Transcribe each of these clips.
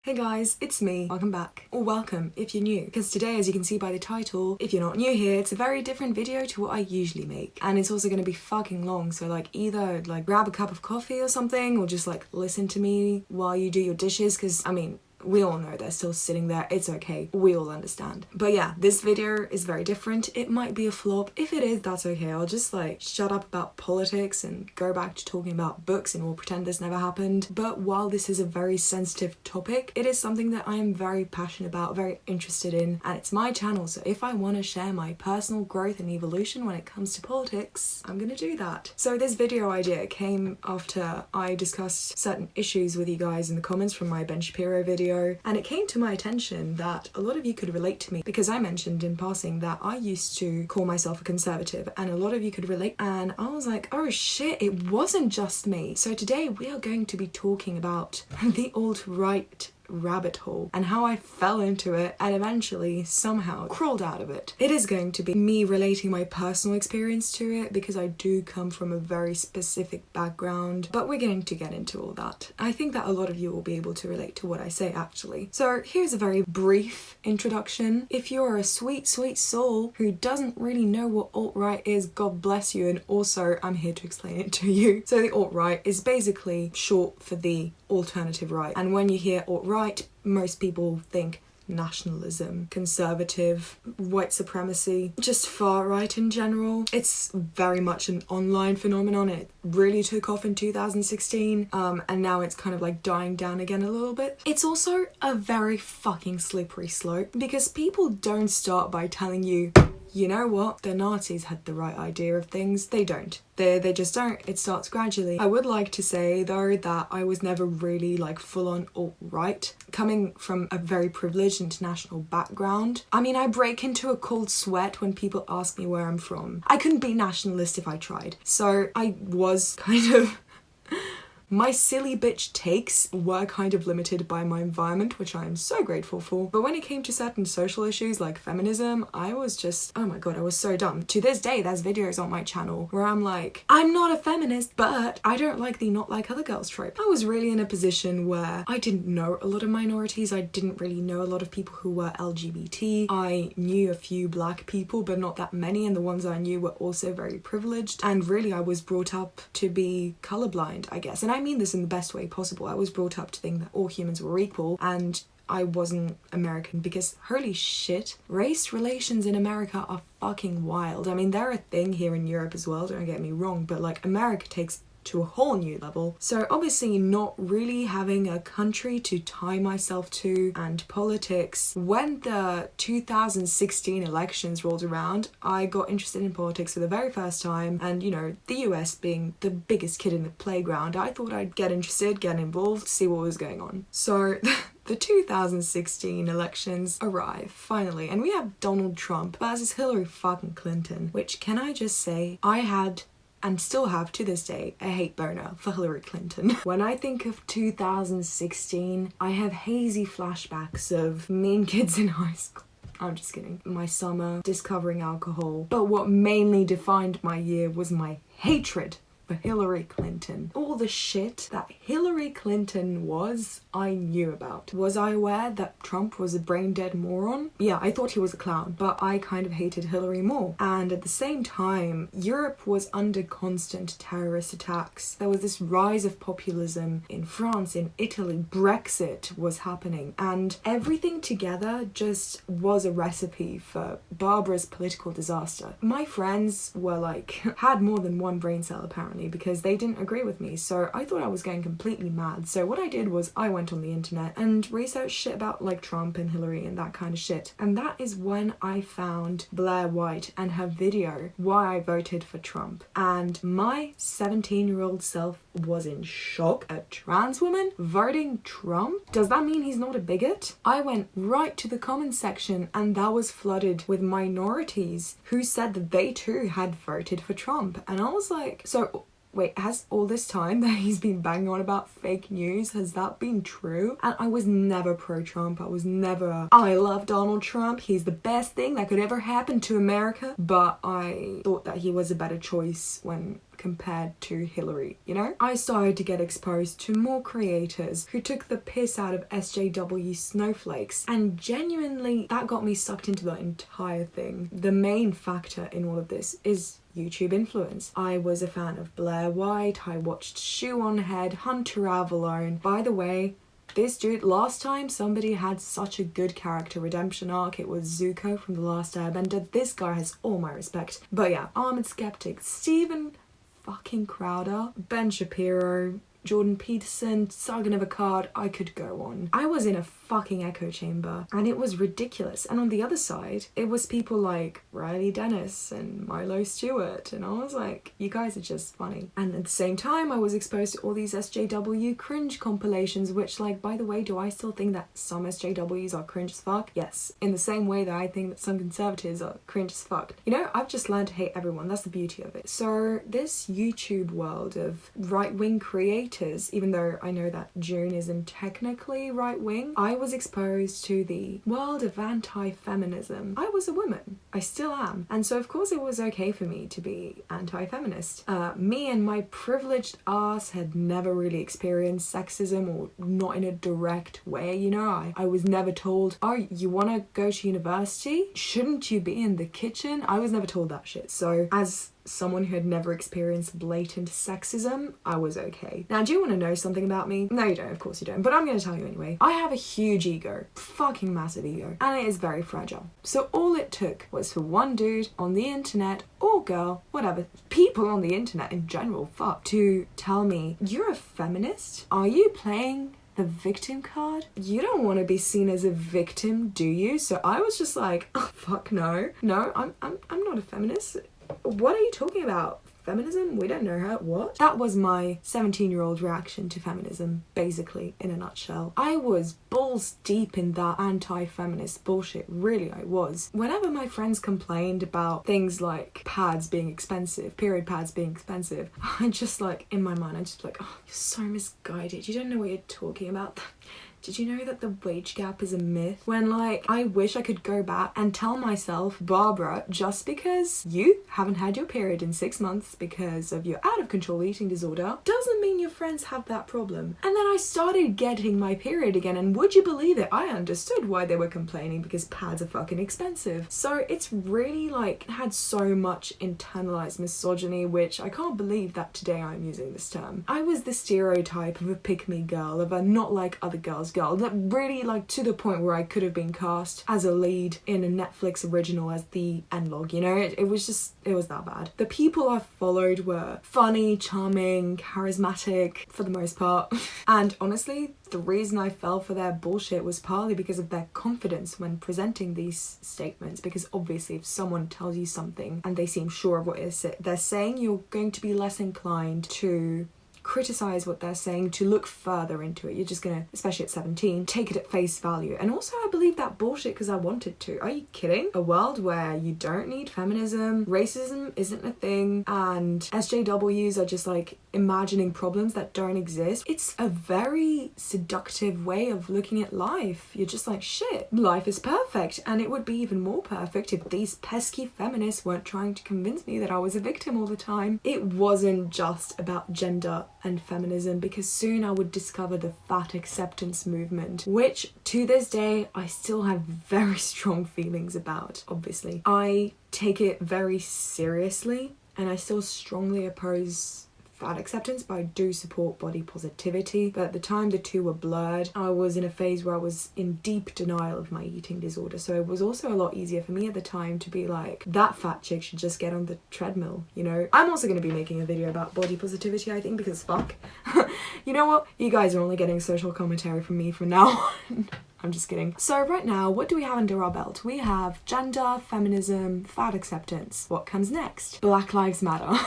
Hey guys, it's me. Welcome back. Or welcome if you're new. Because today, as you can see by the title, if you're not new here, it's a very different video to what I usually make. And it's also going to be fucking long, so either grab a cup of coffee or something, or just listen to me while you do your dishes, because we all know they're still sitting there. It's okay. We all understand. But yeah, this video is very different. It might be a flop. If it is, that's okay. I'll just shut up about politics and go back to talking about books and we'll pretend this never happened. But while this is a very sensitive topic, it is something that I am very passionate about, very interested in, and it's my channel. So if I want to share my personal growth and evolution when it comes to politics, I'm gonna do that. So this video idea came after I discussed certain issues with you guys in the comments from my Ben Shapiro video. And it came to my attention that a lot of you could relate to me because I mentioned in passing that I used to call myself a conservative and a lot of you could relate, and I was like, oh shit, it wasn't just me. So today we are going to be talking about the alt-right rabbit hole and how I fell into it and eventually somehow crawled out of it. It is going to be me relating my personal experience to it because I do come from a very specific background, but we're going to get into all that. I think that a lot of you will be able to relate to what I say actually. So here's a very brief introduction. If you're a sweet soul who doesn't really know what alt-right is, God bless you, and also I'm here to explain it to you. So the alt-right is basically short for the alternative right, and when you hear alt-right, most people think nationalism, conservative, white supremacy, just far right in general. It's very much an online phenomenon. It really took off in 2016 and now it's kind of dying down again a little bit. It's also a very fucking slippery slope because people don't start by telling you, you know what, the Nazis had the right idea of things. They don't. They just don't. It starts gradually. I would like to say though that I was never really full-on alt-right. Coming from a very privileged international background, I break into a cold sweat when people ask me where I'm from. I couldn't be nationalist if I tried. So I was kind of... My silly bitch takes were kind of limited by my environment, which I am so grateful for. But when it came to certain social issues like feminism, I was just, oh my god, I was so dumb. To this day, there's videos on my channel where I'm like, I'm not a feminist, but I don't like the not like other girls trope. I was really in a position where I didn't know a lot of minorities. I didn't really know a lot of people who were LGBT. I knew a few black people, but not that many, and the ones I knew were also very privileged. And really, I was brought up to be colorblind, I guess. And I mean this in the best way possible. I was brought up to think that all humans were equal, and I wasn't American because holy shit, race relations in America are fucking wild. They're a thing here in Europe as well, don't get me wrong, but America takes to a whole new level. So obviously not really having a country to tie myself to and politics. When the 2016 elections rolled around, I got interested in politics for the very first time, and the US being the biggest kid in the playground, I thought I'd get interested, get involved, see what was going on. So the 2016 elections arrive, finally, and we have Donald Trump versus Hillary fucking Clinton, which, can I just say, I had and still have to this day a hate boner for Hillary Clinton. When I think of 2016, I have hazy flashbacks of mean kids in high school. I'm just kidding. My summer, discovering alcohol. But what mainly defined my year was my hatred for Hillary Clinton. All the shit that Hillary Clinton was, I knew about. Was I aware that Trump was a brain-dead moron? Yeah, I thought he was a clown, but I kind of hated Hillary more. And at the same time, Europe was under constant terrorist attacks. There was this rise of populism in France, in Italy. Brexit was happening, and everything together just was a recipe for barbarous political disaster. My friends were had more than one brain cell apparently, because they didn't agree with me, so I thought I was going completely mad. So what I did was I went on the internet and researched shit about Trump and Hillary and that kind of shit, and that is when I found Blaire White and her video why I voted for Trump, and my 17-year-old self was in shock. A trans woman voting Trump? Does that mean he's not a bigot? I went right to the comments section and that was flooded with minorities who said that they too had voted for Trump, and I was like, so wait, has all this time that he's been banging on about fake news, has that been true? And I was never pro-Trump. I was never, I love Donald Trump, he's the best thing that could ever happen to America. But I thought that he was a better choice when compared to Hillary, you know? I started to get exposed to more creators who took the piss out of SJW snowflakes, and genuinely that got me sucked into the entire thing. The main factor in all of this is YouTube influence. I was a fan of Blaire White, I watched Shoe on Head, Hunter Avallone. By the way, this dude, last time somebody had such a good character redemption arc, it was Zuko from The Last Airbender. This guy has all my respect. But yeah, Armoured Skeptik, Stephen fucking Crowder, Ben Shapiro, Jordan Peterson, Sagan of a Card, I could go on. I was in a fucking echo chamber and it was ridiculous. And on the other side, it was people like Riley Dennis and Milo Stewart, and I was like, you guys are just funny. And at the same time, I was exposed to all these SJW cringe compilations, which, like, by the way, do I still think that some SJWs are cringe as fuck? Yes, in the same way that I think that some conservatives are cringe as fuck. You know, I've just learned to hate everyone, that's the beauty of it. So this YouTube world of right-wing creators, even though I know that June isn't technically right-wing, I was exposed to the world of anti-feminism. I was a woman. I still am. And so of course it was okay for me to be anti-feminist. Me and my privileged ass had never really experienced sexism, or not in a direct way, you know? I was never told, oh, you want to go to university? Shouldn't you be in the kitchen? I was never told that shit. So as someone who had never experienced blatant sexism, I was okay. Now, do you want to know something about me? No, you don't, of course you don't, but I'm going to tell you anyway. I have a huge ego, fucking massive ego, and it is very fragile. So all it took was for one dude on the internet, or girl, whatever, people on the internet in general, fuck, to tell me, you're a feminist? Are you playing the victim card? You don't want to be seen as a victim, do you? So I was just like, oh, fuck no. No, I'm not a feminist. What are you talking about? Feminism? We don't know her. What? That was my 17-year-old reaction to feminism, basically, in a nutshell. I was balls deep in that anti-feminist bullshit, really I was. Whenever my friends complained about things like pads being expensive, period pads being expensive, I just like, in my mind, I just like, oh, you're so misguided. You don't know what you're talking about. Did you know that the wage gap is a myth? When, like, I wish I could go back and tell myself, Barbara, just because you haven't had your period in 6 months because of your out of control eating disorder doesn't mean your friends have that problem. And then I started getting my period again, and would you believe it, I understood why they were complaining, because pads are fucking expensive. So it's really like had so much internalized misogyny, which I can't believe that today I'm using this term. I was the stereotype of a pick-me girl, of a not like other girls girl, that really, like, to the point where I could have been cast as a lead in a Netflix original as the N-log, you know? It was that bad. The people I followed were funny, charming, charismatic, for the most part. And honestly, the reason I fell for their bullshit was partly because of their confidence when presenting these statements, because obviously if someone tells you something and they seem sure of what they're saying, you're going to be less inclined to criticize what they're saying, to look further into it. You're just gonna, especially at 17, take it at face value. And also I believe that bullshit because I wanted to. Are you kidding? A world where you don't need feminism, racism isn't a thing, and SJWs are just like imagining problems that don't exist. It's a very seductive way of looking at life. You're just like, shit, life is perfect, and it would be even more perfect if these pesky feminists weren't trying to convince me that I was a victim all the time. It wasn't just about gender and feminism, because soon I would discover the fat acceptance movement, which to this day I still have very strong feelings about. Obviously, I take it very seriously and I still strongly oppose fat acceptance, but I do support body positivity. But at the time the two were blurred. I was in a phase where I was in deep denial of my eating disorder, so it was also a lot easier for me at the time to be like, that fat chick should just get on the treadmill, you know? I'm also going to be making a video about body positivity, I think, because fuck. You know what? You guys are only getting social commentary from me from now on. I'm just kidding. So right now, what do we have under our belt? We have gender, feminism, fat acceptance. What comes next? Black Lives Matter.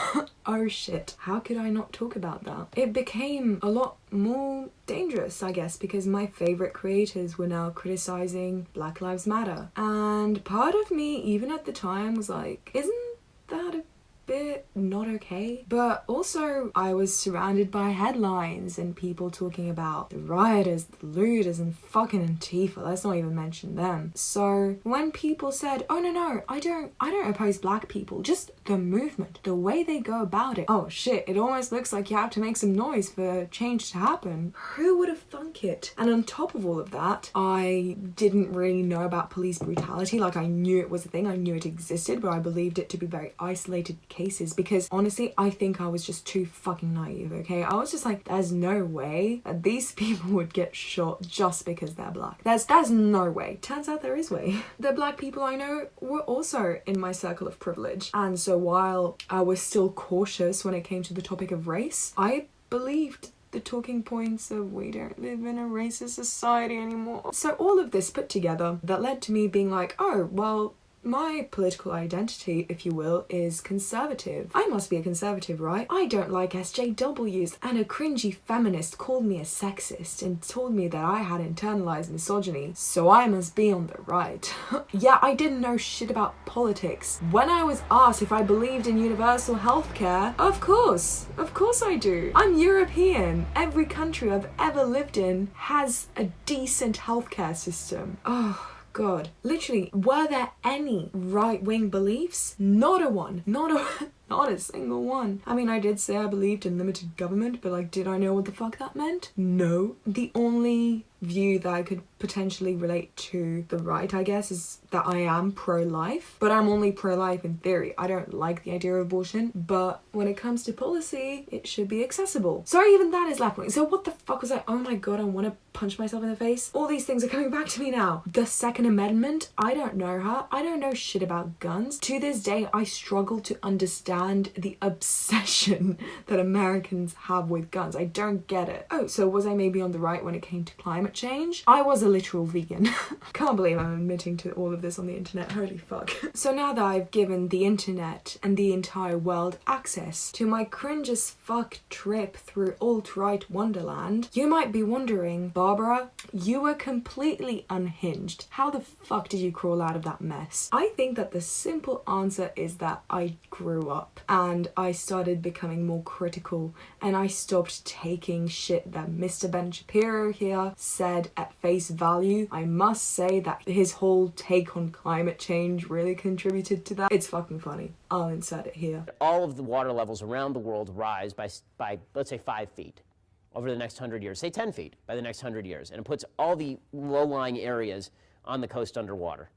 Oh shit. How could I not talk about that? It became a lot more dangerous, I guess, because my favorite creators were now criticizing Black Lives Matter. And part of me, even at the time, was like, isn't that a bit not not okay. But also I was surrounded by headlines and people talking about the rioters, the looters, and fucking Antifa. Let's not even mention them. So when people said, oh no, I don't oppose black people, just the movement, the way they go about it. Oh shit, it almost looks like you have to make some noise for change to happen. Who would have thunk it? And on top of all of that, I didn't really know about police brutality. Like, I knew it was a thing, I knew it existed, but I believed it to be very isolated cases because honestly, I think I was just too fucking naive, okay? I was just like, there's no way that these people would get shot just because they're black. There's no way. Turns out there is way. The black people I know were also in my circle of privilege. And so while I was still cautious when it came to the topic of race, I believed the talking points of we don't live in a racist society anymore. So all of this put together, that led to me being like, oh, well, my political identity, if you will, is conservative. I must be a conservative, right? I don't like SJWs. And a cringy feminist called me a sexist and told me that I had internalized misogyny, so I must be on the right. Yeah, I didn't know shit about politics. When I was asked if I believed in universal healthcare, of course I do. I'm European. Every country I've ever lived in has a decent healthcare system. Oh God, literally, were there any right-wing beliefs? Not a one. Not a single one. I mean, I did say I believed in limited government, but like, did I know what the fuck that meant? No. The only view that I could potentially relate to the right, I guess, is that I am pro-life, but I'm only pro-life in theory. I don't like the idea of abortion, but when it comes to policy, it should be accessible. Sorry, even that is left-wing. So what the fuck was I? Oh my God, I want to punch myself in the face. All these things are coming back to me now. The Second Amendment, I don't know her. I don't know shit about guns. To this day, I struggle to understand the obsession that Americans have with guns. I don't get it. Oh, so was I maybe on the right when it came to climate change? I was a literal vegan. Can't believe I'm admitting to all of this on the internet. Holy fuck. So now that I've given the internet and the entire world access to my cringe as fuck trip through alt-right wonderland, you might be wondering, Barbara, you were completely unhinged. How the fuck did you crawl out of that mess? I think that the simple answer is that I grew up and I started becoming more critical and I stopped taking shit that Mr. Ben Shapiro here said at face value. I must say that his whole take on climate change really contributed to that. It's fucking funny. I'll insert it here. All of the water levels around the world rise by let's say 5 feet over the next 100 years, say 10 feet by the next 100 years, and it puts all the low-lying areas on the coast underwater,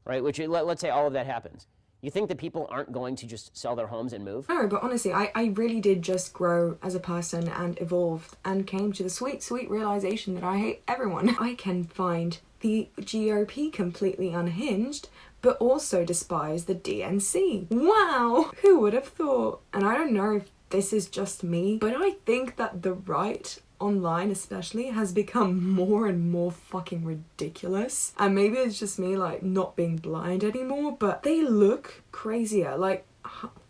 right? Which, let's say all of that happens. You think that people aren't going to just sell their homes and move? No, but honestly, I really did just grow as a person and evolved and came to the sweet, sweet realization that I hate everyone. I can find the GOP completely unhinged, but also despise the DNC. Wow! Who would have thought? And I don't know if this is just me, but I think that the right, online especially, has become more and more fucking ridiculous. And maybe it's just me like not being blind anymore, but they look crazier. Like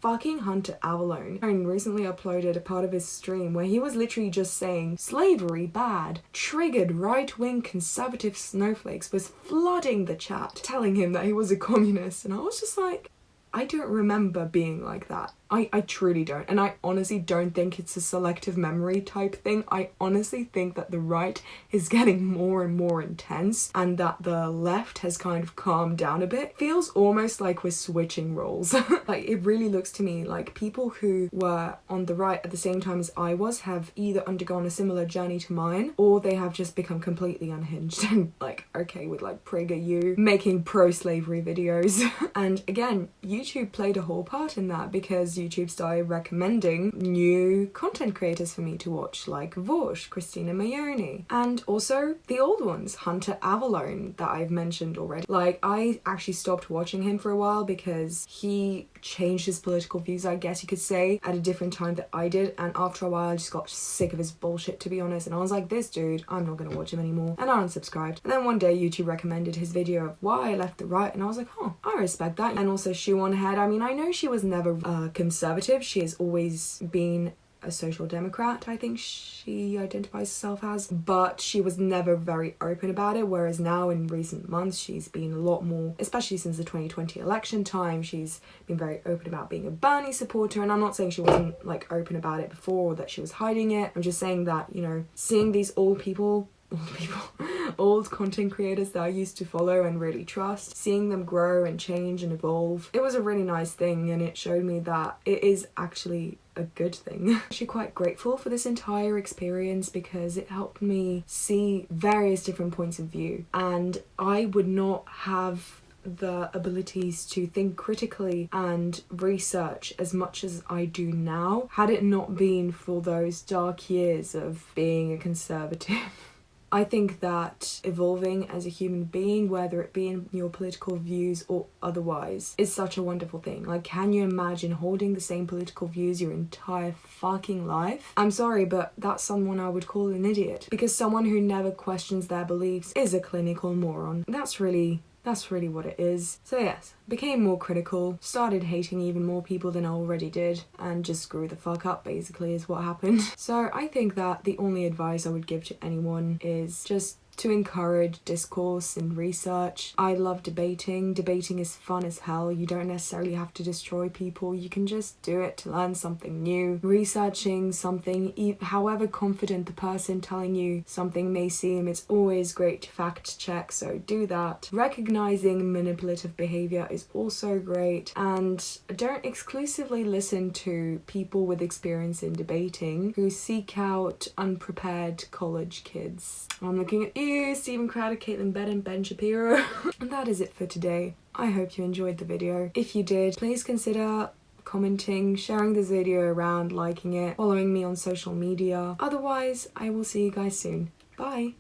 fucking Hunter Avallone recently uploaded a part of his stream where he was literally just saying slavery bad. Triggered right-wing conservative snowflakes was flooding the chat telling him that he was a communist, and I was just like, I don't remember being like that. I truly don't. And I honestly don't think it's a selective memory type thing. I honestly think that the right is getting more and more intense and that the left has kind of calmed down a bit. Feels almost like we're switching roles. Like, it really looks to me like people who were on the right at the same time as I was have either undergone a similar journey to mine, or they have just become completely unhinged and like okay with like PragerU making pro-slavery videos. And again, YouTube played a whole part in that because YouTube started recommending new content creators for me to watch, like Vosh, Christina Mayoni, and also the old ones, Hunter Avallone, that I've mentioned already. Like, I actually stopped watching him for a while because he changed his political views, I guess you could say, at a different time that I did, and after a while I just got sick of his bullshit, to be honest, and I was like, this dude, I'm not gonna watch him anymore, and I unsubscribed. And then one day YouTube recommended his video of why I left the right, and I was like, oh, I respect that. And also Shoe on Head, I mean, I know she was never conservative. She has always been a social democrat, I think she identifies herself as, but she was never very open about it, whereas now in recent months she's been a lot more, especially since the 2020 election time, she's been very open about being a Bernie supporter. And I'm not saying she wasn't like open about it before or that she was hiding it. I'm just saying that, you know, seeing these old content creators that I used to follow and really trust, seeing them grow and change and evolve, it was a really nice thing, and it showed me that it is actually a good thing. I'm actually quite grateful for this entire experience because it helped me see various different points of view, and I would not have the abilities to think critically and research as much as I do now had it not been for those dark years of being a conservative. I think that evolving as a human being, whether it be in your political views or otherwise, is such a wonderful thing. Like, can you imagine holding the same political views your entire fucking life? I'm sorry, but that's someone I would call an idiot, because someone who never questions their beliefs is a clinical moron. That's really what it is. So yes, became more critical, started hating even more people than I already did, and just grew the fuck up basically is what happened. So I think that the only advice I would give to anyone is just to encourage discourse and research. I love debating. Debating is fun as hell. You don't necessarily have to destroy people. You can just do it to learn something new. Researching something, however confident the person telling you something may seem, it's always great to fact check, so do that. Recognizing manipulative behavior is also great, and don't exclusively listen to people with experience in debating who seek out unprepared college kids. I'm looking at you, Stephen Crowder, Caitlin Benton, Ben Shapiro. And that is it for today. I hope you enjoyed the video. If you did, please consider commenting, sharing this video around, liking it, following me on social media. Otherwise, I will see you guys soon. Bye!